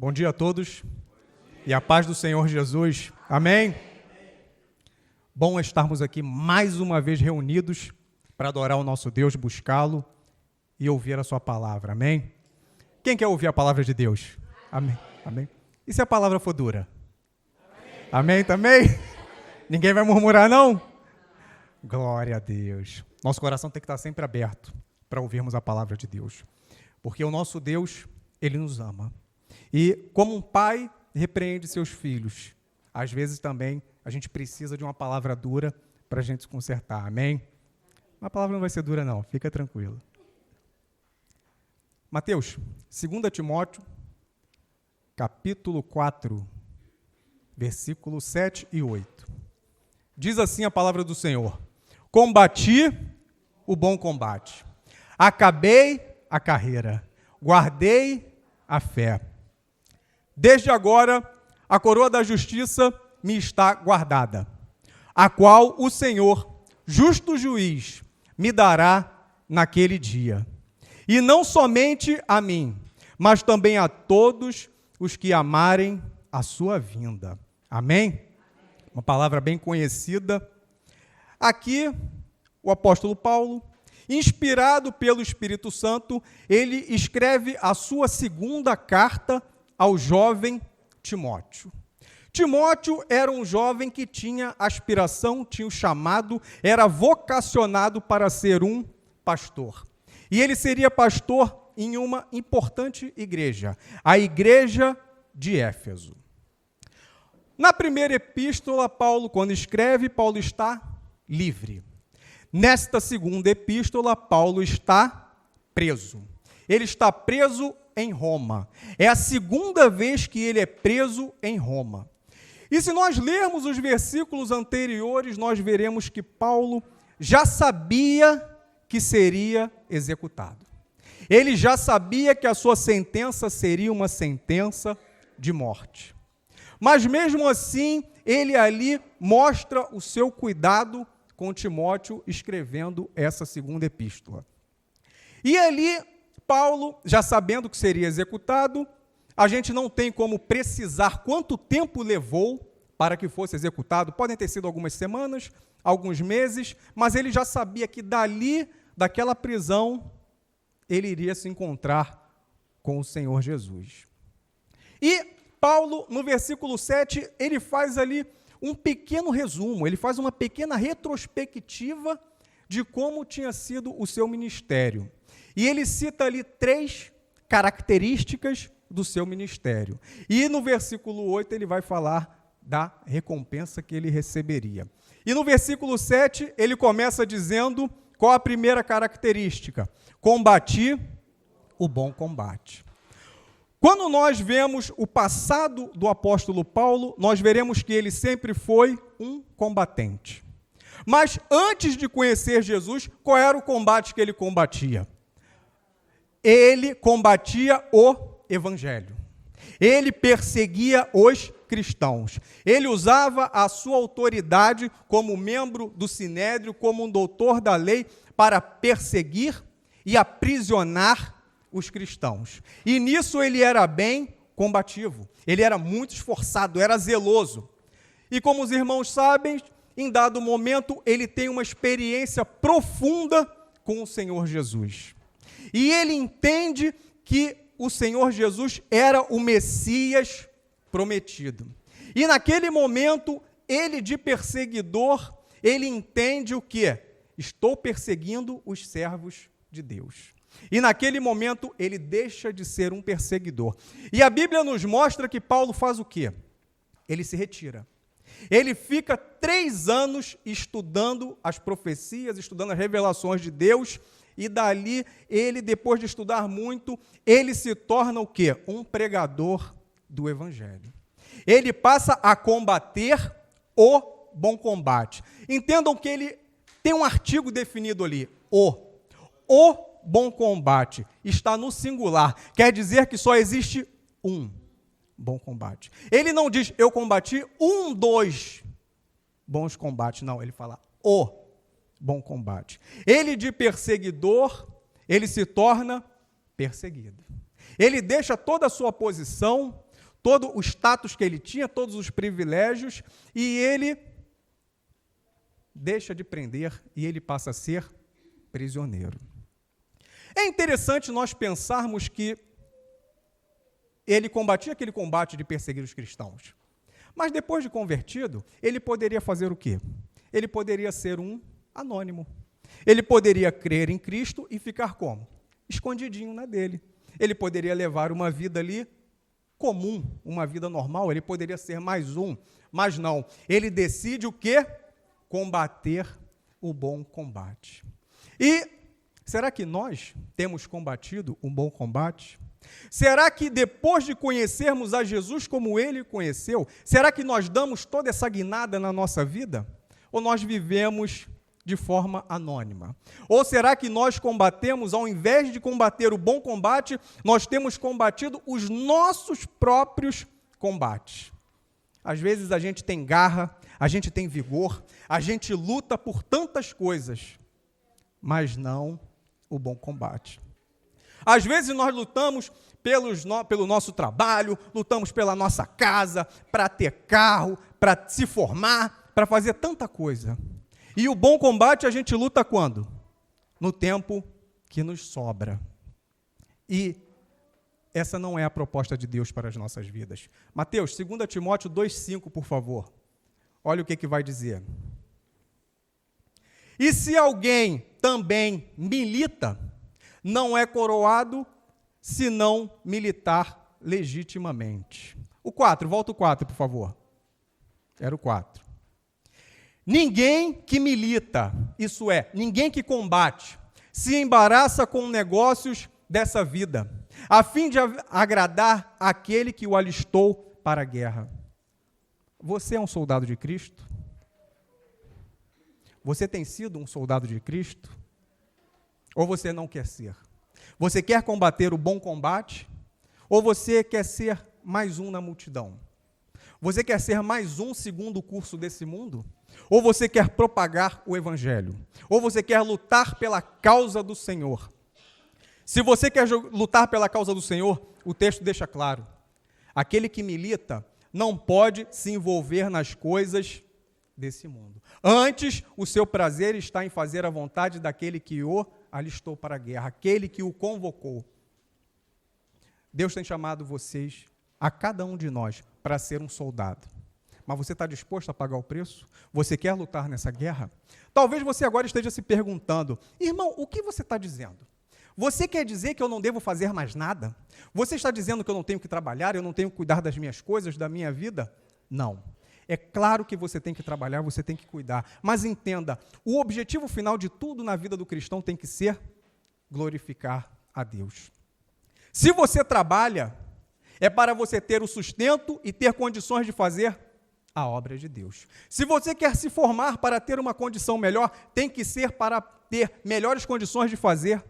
Bom dia a todos e a paz do Senhor Jesus. Amém? Bom estarmos aqui mais uma vez reunidos para adorar o nosso Deus, buscá-lo e ouvir a sua palavra. Amém? Quem quer ouvir a palavra de Deus? Amém? Amém? E se a palavra for dura? Amém também? Ninguém vai murmurar, não? Glória a Deus. Nosso coração tem que estar sempre aberto para ouvirmos a palavra de Deus. Porque o nosso Deus, Ele nos ama. E como um pai repreende seus filhos, às vezes também a gente precisa de uma palavra dura para a gente se consertar. Amém? A palavra não vai ser dura, não. Fica tranquilo. Mateus, 2 Timóteo, capítulo 4, versículos 7 e 8. Diz assim a palavra do Senhor: combati o bom combate, acabei a carreira, guardei a fé. Desde agora, a coroa da justiça me está guardada, a qual o Senhor, justo juiz, me dará naquele dia. E não somente a mim, mas também a todos os que amarem a sua vinda. Amém? Uma palavra bem conhecida. Aqui, o apóstolo Paulo, inspirado pelo Espírito Santo, ele escreve a sua segunda carta ao jovem Timóteo. Timóteo era um jovem que tinha aspiração, tinha o chamado, era vocacionado para ser um pastor. E ele seria pastor em uma importante igreja, a igreja de Éfeso. Na primeira epístola, Paulo, quando escreve, Paulo está livre. Nesta segunda epístola, Paulo está preso. Ele está preso em Roma. É a segunda vez que ele é preso em Roma. E se nós lermos os versículos anteriores, nós veremos que Paulo já sabia que seria executado. Ele já sabia que a sua sentença seria uma sentença de morte. Mas mesmo assim, ele ali mostra o seu cuidado com Timóteo, escrevendo essa segunda epístola. E ali, Paulo, já sabendo que seria executado, a gente não tem como precisar quanto tempo levou para que fosse executado. Podem ter sido algumas semanas, alguns meses, mas ele já sabia que dali, daquela prisão, ele iria se encontrar com o Senhor Jesus. E Paulo, no versículo 7, ele faz ali um pequeno resumo, ele faz uma pequena retrospectiva de como tinha sido o seu ministério. E ele cita ali 3 características do seu ministério. E no versículo 8 ele vai falar da recompensa que ele receberia. E no versículo 7 ele começa dizendo qual a primeira característica: combati o bom combate. Quando nós vemos o passado do apóstolo Paulo, nós veremos que ele sempre foi um combatente. Mas antes de conhecer Jesus, qual era o combate que ele combatia? Ele combatia o evangelho. Ele perseguia os cristãos. Ele usava a sua autoridade como membro do Sinédrio, como um doutor da lei, para perseguir e aprisionar os cristãos. E nisso ele era bem combativo. Ele era muito esforçado, era zeloso. E como os irmãos sabem, em dado momento, ele tem uma experiência profunda com o Senhor Jesus. E ele entende que o Senhor Jesus era o Messias prometido. E naquele momento, ele de perseguidor, ele entende o quê? Estou perseguindo os servos de Deus. E naquele momento, ele deixa de ser um perseguidor. E a Bíblia nos mostra que Paulo faz o quê? Ele se retira. Ele fica 3 anos estudando as profecias, estudando as revelações de Deus, e dali, ele, depois de estudar muito, ele se torna o quê? Um pregador do Evangelho. Ele passa a combater o bom combate. Entendam que ele tem um artigo definido ali, o bom combate, está no singular, quer dizer que só existe um bom combate. Ele não diz, eu combati 2 bons combates, não, ele fala o bom combate. Ele de perseguidor, ele se torna perseguido. Ele deixa toda a sua posição, todo o status que ele tinha, todos os privilégios, e ele deixa de prender e ele passa a ser prisioneiro. É interessante nós pensarmos que ele combatia aquele combate de perseguir os cristãos. Mas depois de convertido, ele poderia fazer o quê? Ele poderia ser um anônimo. Ele poderia crer em Cristo e ficar como? Escondidinho na dele. Ele poderia levar uma vida ali comum, uma vida normal, ele poderia ser mais um, mas não. Ele decide o quê? Combater o bom combate. E será que nós temos combatido um bom combate? Será que depois de conhecermos a Jesus como ele conheceu, será que nós damos toda essa guinada na nossa vida? Ou nós vivemos de forma anônima? Ou será que nós combatemos, ao invés de combater o bom combate, nós temos combatido os nossos próprios combates? Às vezes a gente tem garra, a gente tem vigor, a gente luta por tantas coisas, mas não o bom combate. Às vezes nós lutamos pelo nosso trabalho, lutamos pela nossa casa, para ter carro, para se formar, para fazer tanta coisa. E o bom combate a gente luta quando? No tempo que nos sobra. E essa não é a proposta de Deus para as nossas vidas. Mateus, 2 Timóteo 2,5, por favor. Olha o que vai dizer. E se alguém também milita, não é coroado, se não militar legitimamente. O 4, volta o 4, por favor. Era o 4. Ninguém que milita, isso é, ninguém que combate, se embaraça com negócios dessa vida, a fim de agradar aquele que o alistou para a guerra. Você é um soldado de Cristo? Você tem sido um soldado de Cristo? Ou você não quer ser? Você quer combater o bom combate? Ou você quer ser mais um na multidão? Você quer ser mais um segundo o curso desse mundo? Ou você quer propagar o Evangelho? Ou você quer lutar pela causa do Senhor? Se você quer lutar pela causa do Senhor, o texto deixa claro. Aquele que milita não pode se envolver nas coisas desse mundo. Antes, o seu prazer está em fazer a vontade daquele que o alistou para a guerra, aquele que o convocou. Deus tem chamado vocês, a cada um de nós, para ser um soldado. Mas você está disposto a pagar o preço? Você quer lutar nessa guerra? Talvez você agora esteja se perguntando, irmão, o que você está dizendo? Você quer dizer que eu não devo fazer mais nada? Você está dizendo que eu não tenho que trabalhar, eu não tenho que cuidar das minhas coisas, da minha vida? Não. É claro que você tem que trabalhar, você tem que cuidar. Mas entenda, o objetivo final de tudo na vida do cristão tem que ser glorificar a Deus. Se você trabalha, é para você ter o sustento e ter condições de fazer a obra de Deus. Se você quer se formar para ter uma condição melhor, tem que ser para ter melhores condições de fazer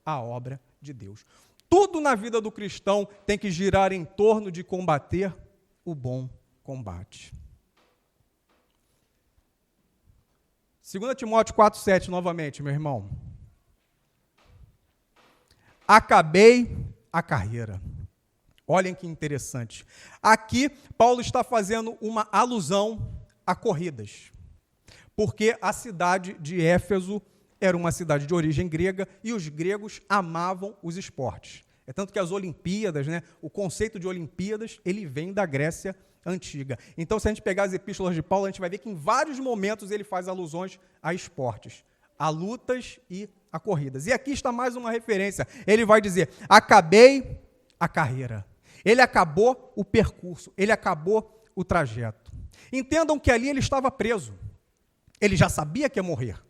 a obra de Deus. Tudo na vida do cristão tem que girar em torno de combater o bom combate. 2 Timóteo 4,7, novamente, meu irmão. Acabei a carreira. Olhem que interessante. Aqui, Paulo está fazendo uma alusão a corridas, porque a cidade de Éfeso era uma cidade de origem grega e os gregos amavam os esportes. É tanto que as Olimpíadas, o conceito de Olimpíadas, ele vem da Grécia antiga. Então, se a gente pegar as epístolas de Paulo, a gente vai ver que em vários momentos ele faz alusões a esportes, a lutas e a corridas. E aqui está mais uma referência. Ele vai dizer, acabei a carreira. Ele acabou o percurso, ele acabou o trajeto. Entendam que ali ele estava preso. Ele já sabia que ia morrer.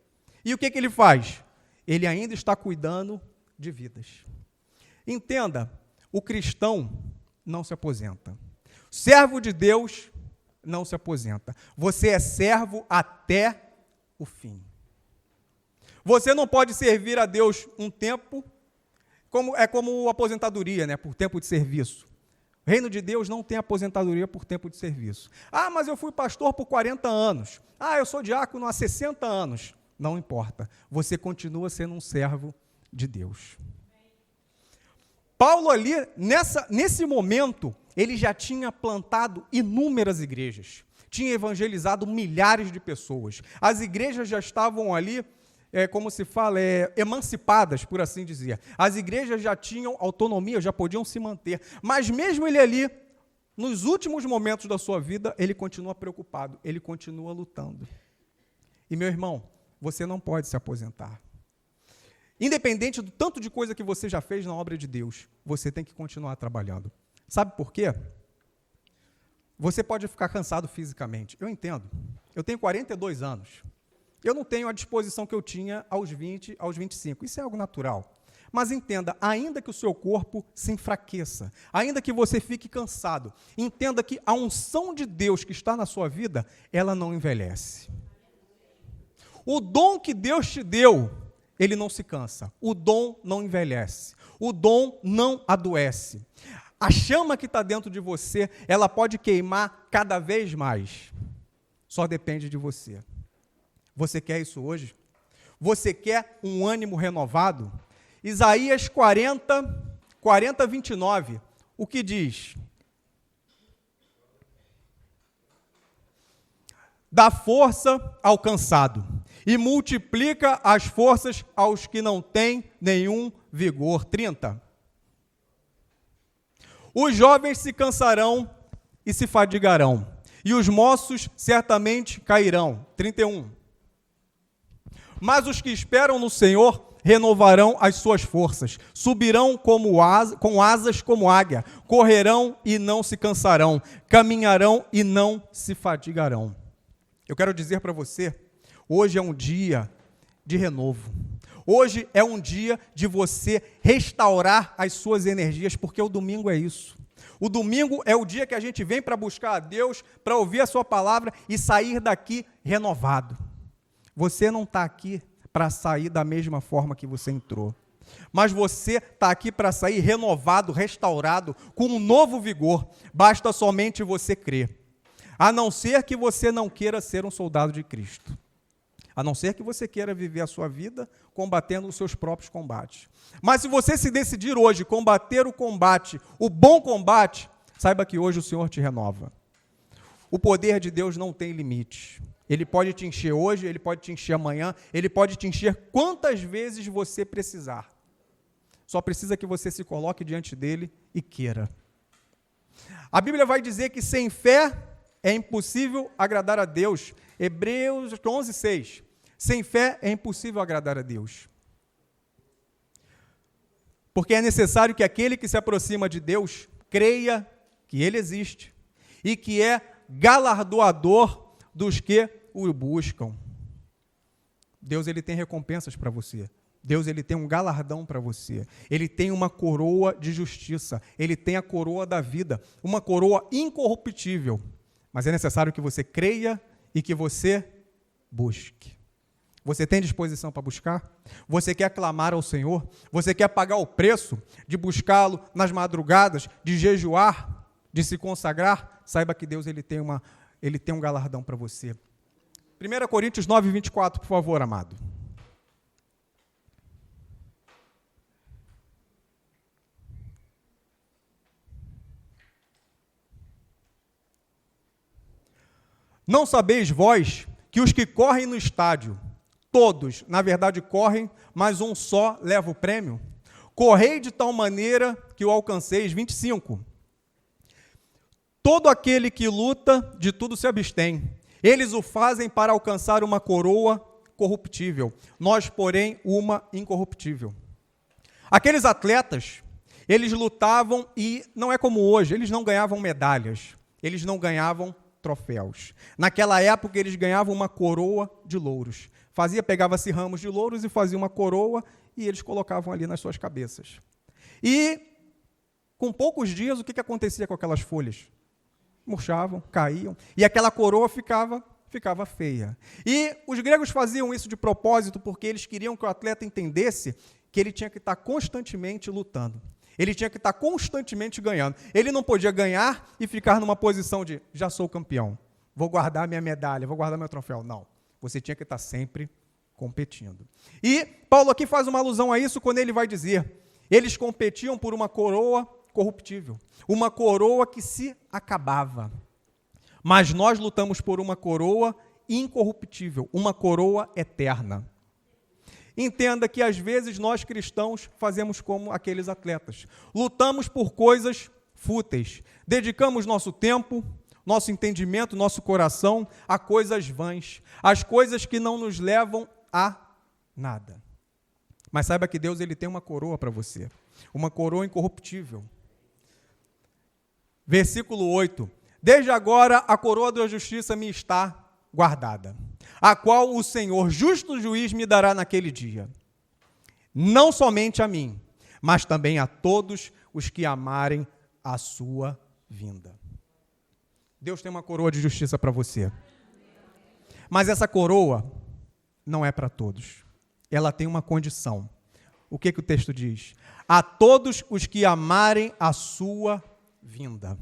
E o que ele faz? Ele ainda está cuidando de vidas. Entenda, o cristão não se aposenta. Servo de Deus não se aposenta. Você é servo até o fim. Você não pode servir a Deus um tempo, como aposentadoria, por tempo de serviço. O reino de Deus não tem aposentadoria por tempo de serviço. Ah, mas eu fui pastor por 40 anos. Ah, eu sou diácono há 60 anos. Não importa. Você continua sendo um servo de Deus. Paulo ali, nesse momento, ele já tinha plantado inúmeras igrejas, tinha evangelizado milhares de pessoas. As igrejas já estavam ali, como se fala, emancipadas, por assim dizer. As igrejas já tinham autonomia, já podiam se manter. Mas mesmo ele ali, nos últimos momentos da sua vida, ele continua preocupado, ele continua lutando. E, meu irmão, você não pode se aposentar. Independente do tanto de coisa que você já fez na obra de Deus, você tem que continuar trabalhando. Sabe por quê? Você pode ficar cansado fisicamente. Eu entendo. Eu tenho 42 anos. Eu não tenho a disposição que eu tinha aos 20, aos 25. Isso é algo natural. Mas entenda, ainda que o seu corpo se enfraqueça, ainda que você fique cansado, entenda que a unção de Deus que está na sua vida, ela não envelhece. O dom que Deus te deu, ele não se cansa. O dom não envelhece. O dom não adoece. A chama que está dentro de você, ela pode queimar cada vez mais. Só depende de você. Você quer isso hoje? Você quer um ânimo renovado? Isaías 40, 29, o que diz? Dá força ao cansado e multiplica as forças aos que não têm nenhum vigor. 30. Os jovens se cansarão e se fadigarão, e os moços certamente cairão. 31. Mas os que esperam no Senhor renovarão as suas forças, subirão com asas como águia, correrão e não se cansarão, caminharão e não se fadigarão. Eu quero dizer para você, hoje é um dia de renovo. Hoje é um dia de você restaurar as suas energias, porque o domingo é isso. O domingo é o dia que a gente vem para buscar a Deus, para ouvir a sua palavra e sair daqui renovado. Você não está aqui para sair da mesma forma que você entrou, mas você está aqui para sair renovado, restaurado, com um novo vigor. Basta somente você crer. A não ser que você não queira ser um soldado de Cristo. A não ser que você queira viver a sua vida combatendo os seus próprios combates. Mas se você se decidir hoje combater o combate, o bom combate, saiba que hoje o Senhor te renova. O poder de Deus não tem limite. Ele pode te encher hoje, ele pode te encher amanhã, ele pode te encher quantas vezes você precisar. Só precisa que você se coloque diante dele e queira. A Bíblia vai dizer que sem fé é impossível agradar a Deus. Hebreus 11, 6. Sem fé é impossível agradar a Deus. Porque é necessário que aquele que se aproxima de Deus creia que ele existe e que é galardoador dos que o buscam. Deus, ele tem recompensas para você. Deus, ele tem um galardão para você. Ele tem uma coroa de justiça. Ele tem a coroa da vida, uma coroa incorruptível. Mas é necessário que você creia e que você busque. Você tem disposição para buscar? Você quer clamar ao Senhor? Você quer pagar o preço de buscá-lo nas madrugadas, de jejuar, de se consagrar? Saiba que Deus, ele tem um galardão para você. 1 Coríntios 9, 24, por favor, amado. Não sabeis vós que os que correm no estádio, todos, na verdade, correm, mas um só leva o prêmio? Correi de tal maneira que o alcanceis. 25. Todo aquele que luta, de tudo se abstém. Eles o fazem para alcançar uma coroa corruptível, nós, porém, uma incorruptível. Aqueles atletas, eles lutavam e não é como hoje, eles não ganhavam medalhas, eles não ganhavam troféus. Naquela época, eles ganhavam uma coroa de louros. Pegava-se ramos de louros e fazia uma coroa e eles colocavam ali nas suas cabeças. E, com poucos dias, o que acontecia com aquelas folhas? Murchavam, caíam, e aquela coroa ficava feia. E os gregos faziam isso de propósito porque eles queriam que o atleta entendesse que ele tinha que estar constantemente lutando. Ele tinha que estar constantemente ganhando. Ele não podia ganhar e ficar numa posição de, já sou campeão, vou guardar minha medalha, vou guardar meu troféu. Não, você tinha que estar sempre competindo. E Paulo aqui faz uma alusão a isso quando ele vai dizer, eles competiam por uma coroa corruptível, uma coroa que se acabava. Mas nós lutamos por uma coroa incorruptível, uma coroa eterna. Entenda que às vezes nós cristãos fazemos como aqueles atletas. Lutamos por coisas fúteis. Dedicamos nosso tempo, nosso entendimento, nosso coração a coisas vãs, as coisas que não nos levam a nada. Mas saiba que Deus ele tem uma coroa para você, uma coroa incorruptível. Versículo 8. Desde agora a coroa da justiça me está guardada, a qual o Senhor, justo juiz, me dará naquele dia. Não somente a mim, mas também a todos os que amarem a sua vinda. Deus tem uma coroa de justiça para você. Mas essa coroa não é para todos. Ela tem uma condição. O que o texto diz? A todos os que amarem a sua vinda.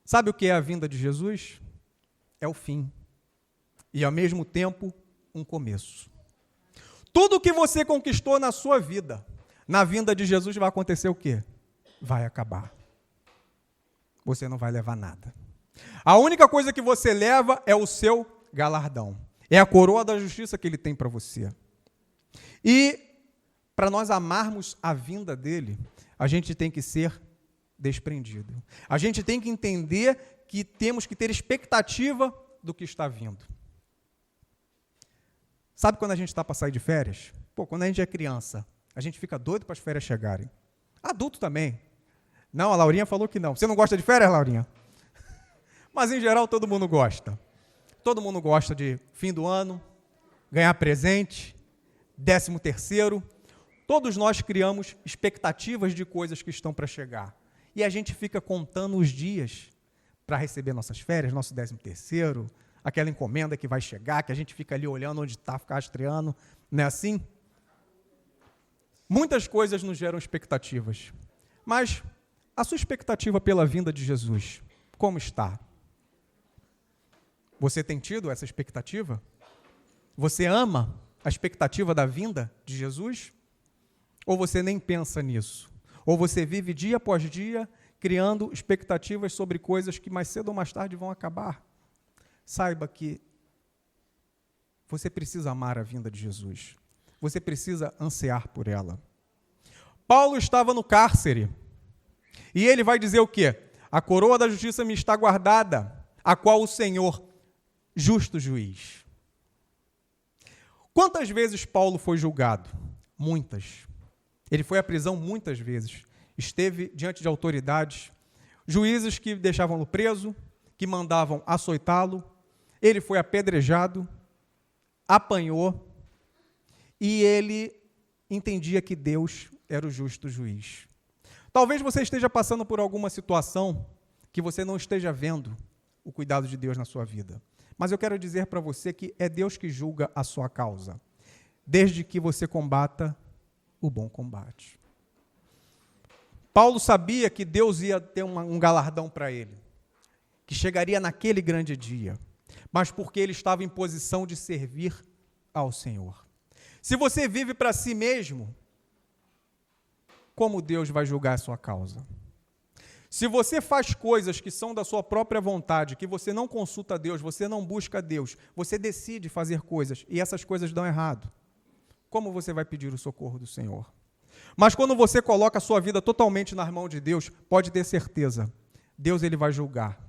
Sabe o que é a vinda de Jesus? É o fim. E, ao mesmo tempo, um começo. Tudo o que você conquistou na sua vida, na vinda de Jesus vai acontecer o quê? Vai acabar. Você não vai levar nada. A única coisa que você leva é o seu galardão. É a coroa da justiça que ele tem para você. E, para nós amarmos a vinda dele, a gente tem que ser desprendido. A gente tem que entender que temos que ter expectativa do que está vindo. Sabe quando a gente está para sair de férias? Quando a gente é criança, a gente fica doido para as férias chegarem. Adulto também. Não, a Laurinha falou que não. Você não gosta de férias, Laurinha? Mas, em geral, todo mundo gosta. Todo mundo gosta de fim do ano, ganhar presente, 13º. Todos nós criamos expectativas de coisas que estão para chegar. E a gente fica contando os dias para receber nossas férias, nosso 13º, aquela encomenda que vai chegar, que a gente fica ali olhando onde está, ficar rastreando, não é assim? Muitas coisas nos geram expectativas. Mas a sua expectativa pela vinda de Jesus, como está? Você tem tido essa expectativa? Você ama a expectativa da vinda de Jesus? Ou você nem pensa nisso? Ou você vive dia após dia criando expectativas sobre coisas que mais cedo ou mais tarde vão acabar? Saiba que você precisa amar a vinda de Jesus. Você precisa ansiar por ela. Paulo estava no cárcere. E ele vai dizer o quê? A coroa da justiça me está guardada, a qual o Senhor, justo juiz. Quantas vezes Paulo foi julgado? Muitas. Ele foi à prisão muitas vezes. Esteve diante de autoridades, juízes que deixavam-no preso, que mandavam açoitá-lo. Ele foi apedrejado, apanhou, e ele entendia que Deus era o justo juiz. Talvez você esteja passando por alguma situação que você não esteja vendo o cuidado de Deus na sua vida. Mas eu quero dizer para você que é Deus que julga a sua causa, desde que você combata o bom combate. Paulo sabia que Deus ia ter um galardão para ele, que chegaria naquele grande dia, mas porque ele estava em posição de servir ao Senhor. Se você vive para si mesmo, como Deus vai julgar a sua causa? Se você faz coisas que são da sua própria vontade, que você não consulta a Deus, você não busca a Deus, você decide fazer coisas e essas coisas dão errado, como você vai pedir o socorro do Senhor? Mas quando você coloca a sua vida totalmente nas mãos de Deus, pode ter certeza, Deus ele vai julgar.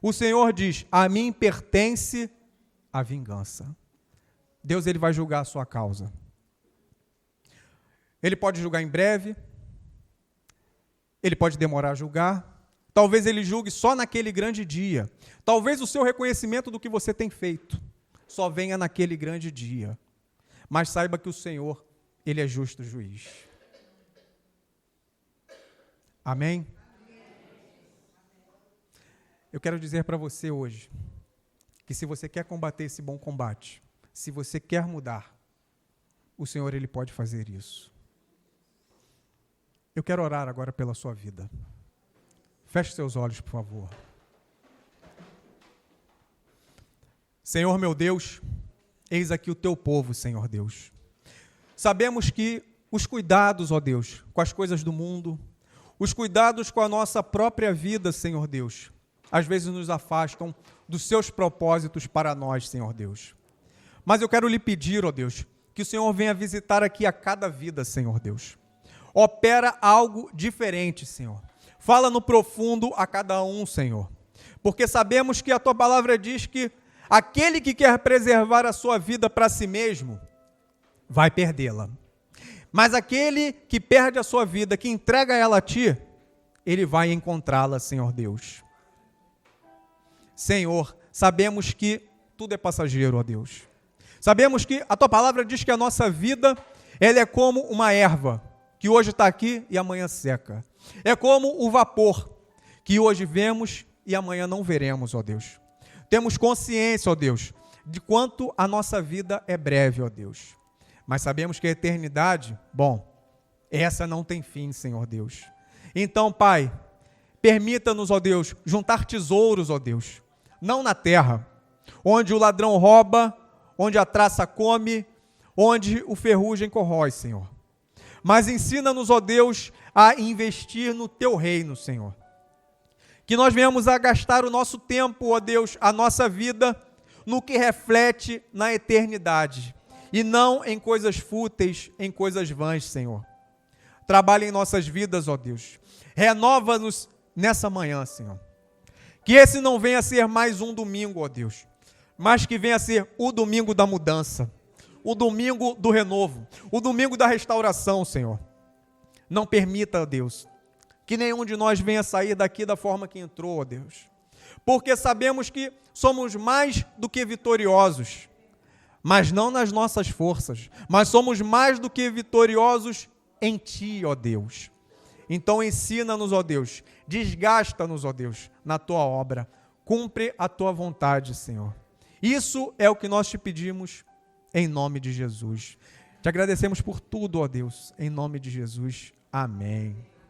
O Senhor diz, a mim pertence a vingança. Deus ele vai julgar a sua causa. Ele pode julgar em breve, ele pode demorar a julgar, talvez ele julgue só naquele grande dia. Talvez o seu reconhecimento do que você tem feito só venha naquele grande dia. Mas saiba que o Senhor, ele é justo juiz. Amém? Eu quero dizer para você hoje, que se você quer combater esse bom combate, se você quer mudar, o Senhor ele pode fazer isso. Eu quero orar agora pela sua vida. Feche seus olhos, por favor. Senhor meu Deus, eis aqui o teu povo, Senhor Deus. Sabemos que os cuidados, ó Deus, com as coisas do mundo, Os cuidados com a nossa própria vida, Senhor Deus, às vezes nos afastam dos seus propósitos para nós, Senhor Deus. Mas eu quero lhe pedir, ó Deus, que o Senhor venha visitar aqui a cada vida, Senhor Deus. Opera algo diferente, Senhor. Fala no profundo a cada um, Senhor. Porque sabemos que a Tua palavra diz que aquele que quer preservar a sua vida para si mesmo, vai perdê-la. Mas aquele que perde a sua vida, que entrega ela a Ti, ele vai encontrá-la, Senhor Deus. Senhor, sabemos que tudo é passageiro, ó Deus. Sabemos que a Tua palavra diz que a nossa vida, ela é como uma erva, que hoje está aqui e amanhã seca. É como o vapor, que hoje vemos e amanhã não veremos, ó Deus. Temos consciência, ó Deus, de quanto a nossa vida é breve, ó Deus. Mas sabemos que a eternidade, bom, essa não tem fim, Senhor Deus. Então, Pai, permita-nos, ó Deus, juntar tesouros, ó Deus, não na terra, onde o ladrão rouba, onde a traça come, onde o ferrugem corrói, Senhor. Mas ensina-nos, ó Deus, a investir no Teu reino, Senhor. Que nós venhamos a gastar o nosso tempo, ó Deus, a nossa vida, no que reflete na eternidade. E não em coisas fúteis, em coisas vãs, Senhor. Trabalha em nossas vidas, ó Deus. Renova-nos nessa manhã, Senhor. Que esse não venha a ser mais um domingo, ó Deus, mas que venha a ser o domingo da mudança, o domingo do renovo, o domingo da restauração, Senhor. Não permita, ó Deus, que nenhum de nós venha sair daqui da forma que entrou, ó Deus. Porque sabemos que somos mais do que vitoriosos, mas não nas nossas forças, mas somos mais do que vitoriosos em Ti, ó Deus. Então ensina-nos, ó Deus, desgasta-nos, ó Deus, na Tua obra, cumpre a Tua vontade, Senhor. Isso é o que nós te pedimos, em nome de Jesus. Te agradecemos por tudo, ó Deus, em nome de Jesus. Amém.